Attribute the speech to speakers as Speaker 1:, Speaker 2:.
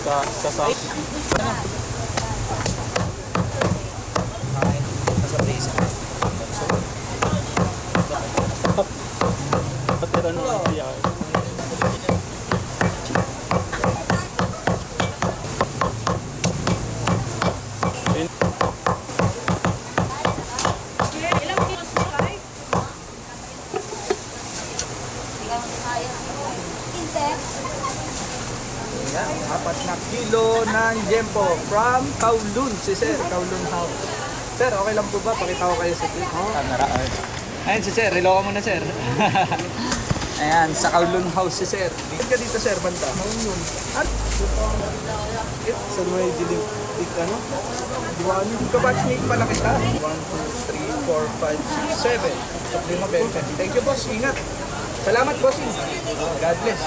Speaker 1: Sa patira ng biyahe.
Speaker 2: Yan, 4 na kilo ng Jempo from Kowloon, si Sir, Kowloon House. Sir, okay lang po ba? Pakita ko kayo sa clip.
Speaker 1: Camera.
Speaker 2: Ayun si Sir, iloko mo na Sir. Ayan, sa Kowloon House si Sir. Dito ka dito Sir, banta. Kowloon. At? Sa may dilim, ano? Diwali. Kabatchmate pala kita. 1, 2, 3, 4, 5, 6, 7. So, 5, 20. Thank you boss, ingat. Salamat bossing. God bless.